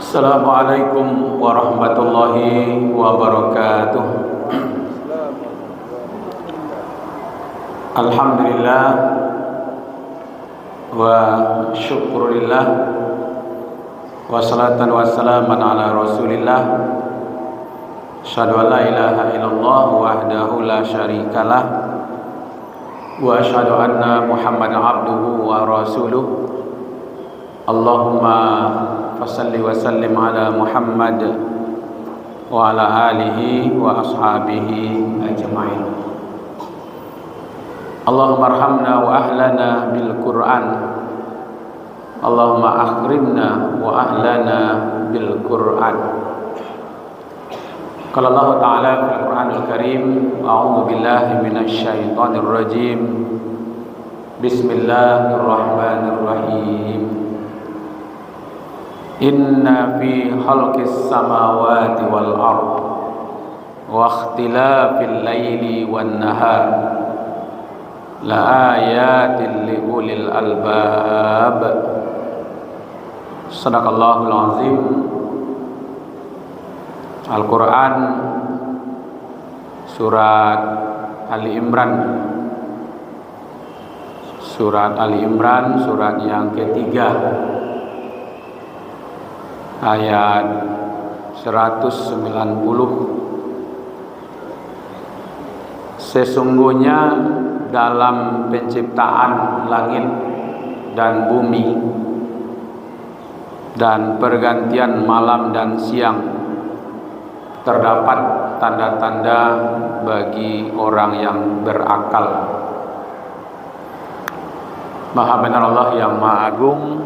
Assalamualaikum warahmatullahi wabarakatuh. Alhamdulillah wa syukurillah wa salatan wa salaman ala rasulillah. Asyhadu an la ilaha illallah wahdahu la syarikalah wa asyhadu anna Muhammadan abduhu wa rasuluh. Allahumma fasalli wa sallim ala Muhammad wa ala alihi wa ashabihi ajma'in. Allahumma arhamna wa ahlana bil Qur'an. Allahumma akhrimna wa ahlana bil Qur'an. Qala Allah Ta'ala fil Qur'anil Karim, a'udzu billahi minasy syaithanir rajim. Bismillahirrahmanirrahim. Inna fi khalqis samawati wal ard wa ikhtilafil laili wan nahar la ayatin li ulil albab. Sadaqallahul azim. Al-Quran surat Ali Imran. Surat Ali Imran, surat yang ketiga, ayat 190. Sesungguhnya dalam penciptaan langit dan bumi dan pergantian malam dan siang terdapat tanda-tanda bagi orang yang berakal. Maha benar Allah yang Maha Agung.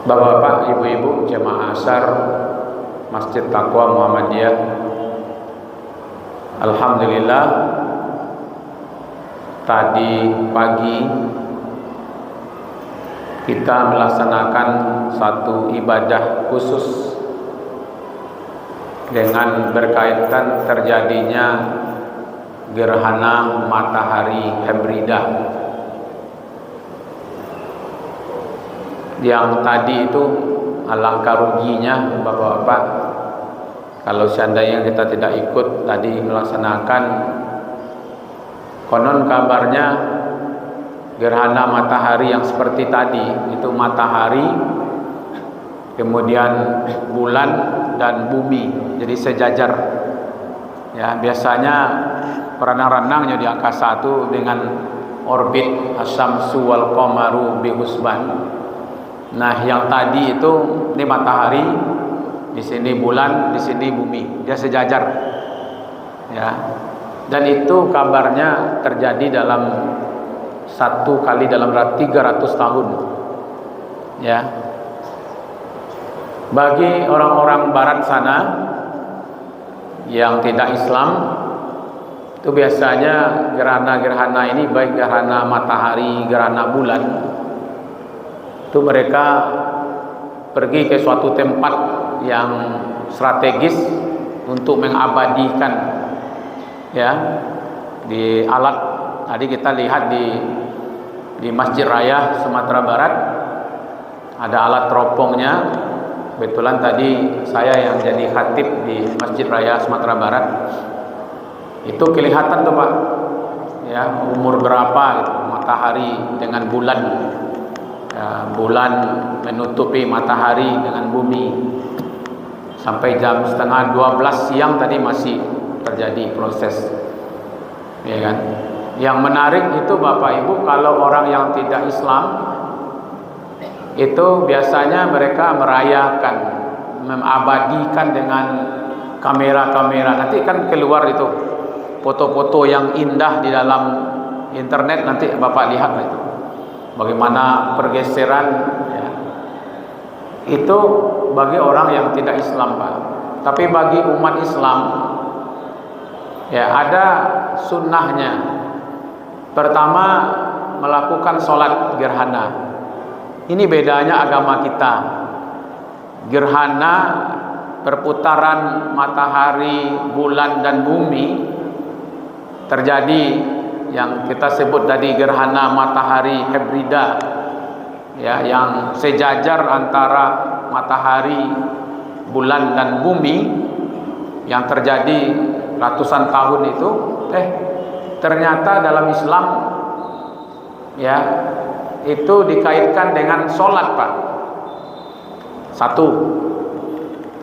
Bapak-bapak, ibu-ibu, jemaah asar Masjid Taqwa Muhammadiyah, alhamdulillah tadi pagi kita melaksanakan satu ibadah khusus dengan berkaitan terjadinya gerhana matahari Hebrida. Yang tadi itu alangkah ruginya bapak-bapak kalau seandainya kita tidak ikut tadi melaksanakan. Konon kabarnya gerhana matahari yang seperti tadi itu matahari, kemudian bulan dan bumi jadi sejajar. Ya, biasanya perenang-renangnya di angkasa itu dengan orbit as-syamsu wal qamaru bi husban. Nah, yang tadi itu ini matahari, di sini bulan, di sini bumi, dia sejajar. Ya. Dan itu kabarnya terjadi dalam satu kali dalam 300 tahun. Ya. Bagi orang-orang barat sana yang tidak Islam, itu biasanya gerhana-gerhana ini, baik gerhana matahari, gerhana bulan, itu mereka pergi ke suatu tempat yang strategis untuk mengabadikan, ya, di alat. Tadi kita lihat di Masjid Raya Sumatera Barat ada alat teropongnya. Kebetulan tadi saya yang jadi khatib di Masjid Raya Sumatera Barat. Itu kelihatan tuh Pak, ya, umur berapa gitu, matahari dengan bulan. Ya, bulan menutupi matahari dengan bumi. Sampai jam setengah 12 siang tadi masih terjadi proses, ya kan? Yang menarik itu Bapak Ibu, kalau orang yang tidak Islam itu biasanya mereka merayakan, mengabadikan dengan kamera-kamera. Nanti kan keluar itu foto-foto yang indah di dalam internet, nanti Bapak lihat itu bagaimana pergeseran, ya. Itu bagi orang yang tidak Islam Pak. Tapi bagi umat Islam, ya, ada sunnahnya. Pertama, melakukan sholat gerhana. Ini bedanya agama kita. Gerhana, perputaran matahari, bulan dan bumi terjadi yang kita sebut tadi gerhana matahari Hebrida. ya, yang sejajar antara matahari, bulan dan bumi yang terjadi ratusan tahun itu, ternyata dalam Islam ya itu dikaitkan dengan sholat, Pak. Satu,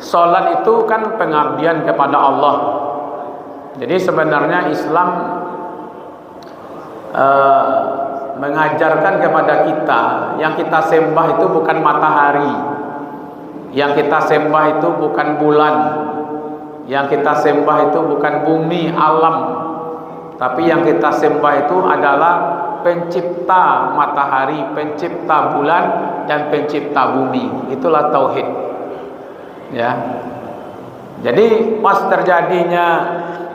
sholat itu kan pengabdian kepada Allah. Jadi sebenarnya Islam mengajarkan kepada kita, yang kita sembah itu bukan matahari, yang kita sembah itu bukan bulan, yang kita sembah itu bukan bumi alam, tapi yang kita sembah itu adalah pencipta matahari, pencipta bulan, dan pencipta bumi. Itulah tauhid. Ya. Jadi pas terjadinya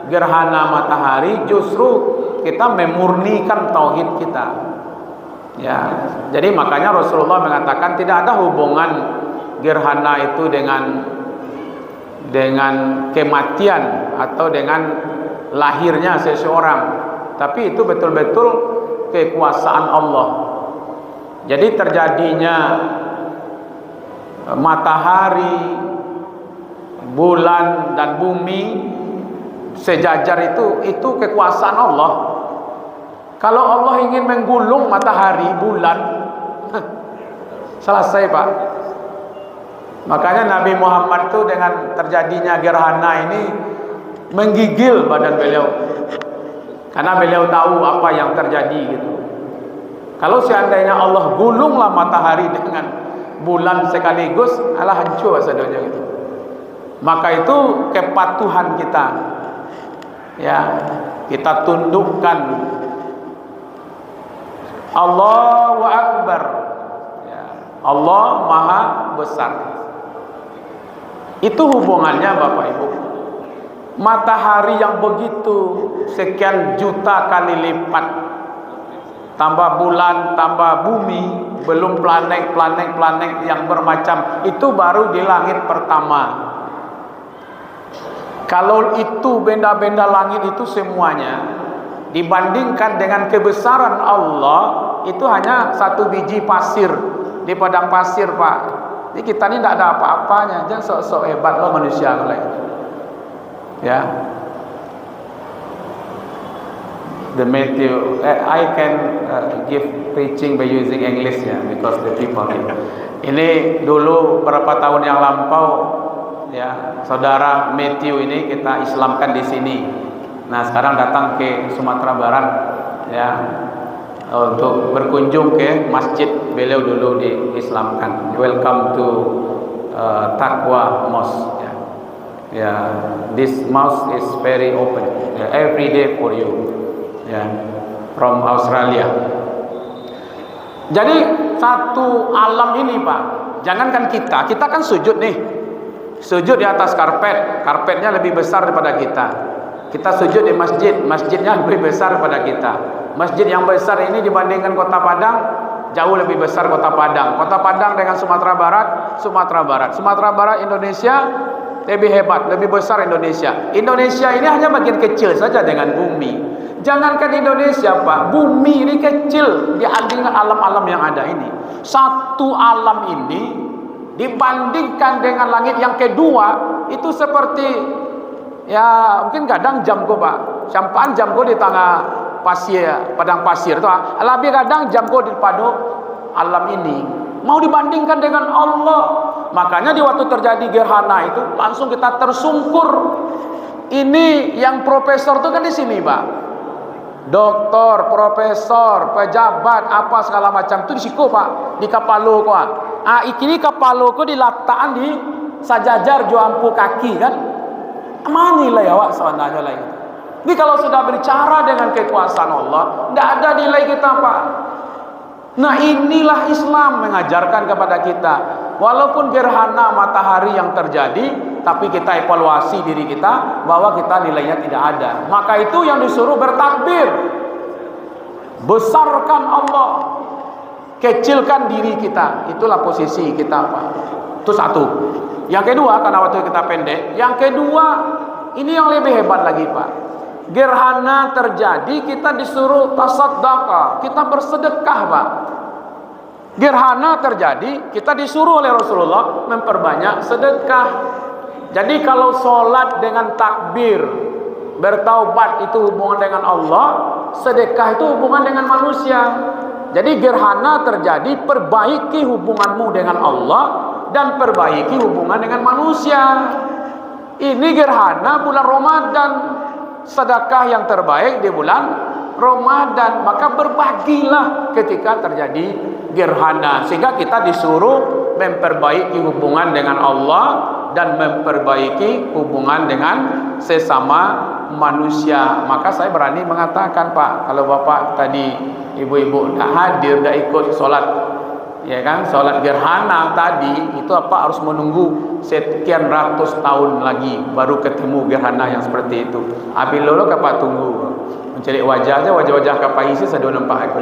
gerhana matahari, justru kita memurnikan tauhid kita. Ya. Jadi makanya Rasulullah mengatakan tidak ada hubungan gerhana itu dengan kematian atau dengan lahirnya seseorang, tapi itu betul-betul kekuasaan Allah. Jadi terjadinya matahari, bulan dan bumi sejajar itu kekuasaan Allah. Kalau Allah ingin menggulung matahari, bulan, selesai, Pak. Makanya Nabi Muhammad itu dengan terjadinya gerhana ini menggigil badan beliau, karena beliau tahu apa yang terjadi gitu. Kalau seandainya Allah gulunglah matahari dengan bulan sekaligus, alah hancur sadonya gitu. Maka itu kepatuhan kita, ya, kita tundukkan Allahu Akbar, ya, Allah Maha Besar. Itu hubungannya Bapak Ibu. Matahari yang begitu sekian juta kali lipat, tambah bulan, tambah bumi, belum planet yang bermacam, itu baru di langit pertama. Kalau itu benda-benda langit itu semuanya dibandingkan dengan kebesaran Allah, itu hanya satu biji pasir di padang pasir, Pak. Jadi kita ini tidak ada apa-apanya. Jangan sok-sok hebat loh manusia lain. Ya. The Matthew, I can give preaching by using English ya, because the people here. Ini dulu berapa tahun yang lampau, ya, saudara Matthew ini kita Islamkan di sini. Nah sekarang datang ke Sumatera Barat, ya, untuk berkunjung ke masjid beliau dulu diislamkan. Welcome to Taqwa Mosque. Ya. Yeah, this mosque is very open, yeah, every day for you, yeah, from Australia. Jadi satu alam ini, Pak, jangankan kita kan sujud nih, sujud di atas karpetnya lebih besar daripada kita. Kita sujud di masjidnya lebih besar daripada kita. Masjid yang besar ini dibandingkan Kota Padang, jauh lebih besar Kota Padang. Kota Padang dengan Sumatera Barat Indonesia lebih hebat, lebih besar Indonesia. Indonesia ini hanya bagian kecil saja dengan bumi. Jangankan Indonesia, Pak, bumi ini kecil dibandingkan alam-alam yang ada ini. Satu alam ini dibandingkan dengan langit yang kedua itu seperti, ya, mungkin kadang jamku, Pak, sampaan jamku di tengah pasir, padang pasir itu, lebih kadang jamku di padu alam ini. Mau dibandingkan dengan Allah. Makanya di waktu terjadi gerhana itu langsung kita tersungkur. Ini yang profesor itu kan di sini, Pak. Doktor, profesor, pejabat, apa segala macam itu di siku, Pak, di Kapalo kok. Ini Kapalo kok diletakkan di sajajar juampu kaki kan. Mana nilai awak sebenarnya lagi. Jadi kalau sudah berbicara dengan kekuasaan Allah, tidak ada nilai kita, Pak. Nah inilah Islam mengajarkan kepada kita. Walaupun gerhana matahari yang terjadi, tapi kita evaluasi diri kita bahwa kita nilainya tidak ada. Maka itu yang disuruh bertakbir, besarkan Allah, kecilkan diri kita. Itulah posisi kita, Pak. Itu satu. Yang kedua, karena waktu kita pendek, yang kedua ini yang lebih hebat lagi, Pak. Gerhana terjadi, kita disuruh tasaddaqah, kita bersedekah, Pak. Gerhana terjadi, kita disuruh oleh Rasulullah memperbanyak sedekah. Jadi kalau sholat dengan takbir, bertaubat itu hubungan dengan Allah, sedekah itu hubungan dengan manusia. Jadi gerhana terjadi, perbaiki hubunganmu dengan Allah dan perbaiki hubungan dengan manusia. Ini gerhana bulan Ramadan, sedekah yang terbaik di bulan Ramadan, maka berbagilah ketika terjadi gerhana, sehingga kita disuruh memperbaiki hubungan dengan Allah dan memperbaiki hubungan dengan sesama manusia. Maka saya berani mengatakan, Pak, kalau Bapak tadi ibu-ibu tak hadir, tak ikut sholat, ya kan, sholat gerhana tadi itu apa, harus menunggu sekian ratus tahun lagi baru ketemu gerhana yang seperti itu. Habis lolo kapak tunggu mencari wajah aja, wajah-wajah kapak isi saya nampak aku.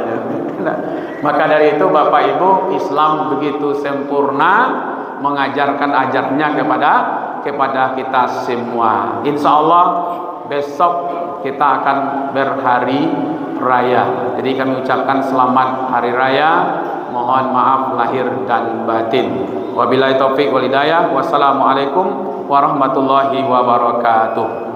Maka dari itu Bapak Ibu, Islam begitu sempurna mengajarkan ajarnya kepada kita semua. Insya Allah besok kita akan berhari raya. Jadi kami ucapkan selamat hari raya. Mohon maaf lahir dan batin. Wabillahi taufik wal hidayah. Wassalamualaikum warahmatullahi wabarakatuh.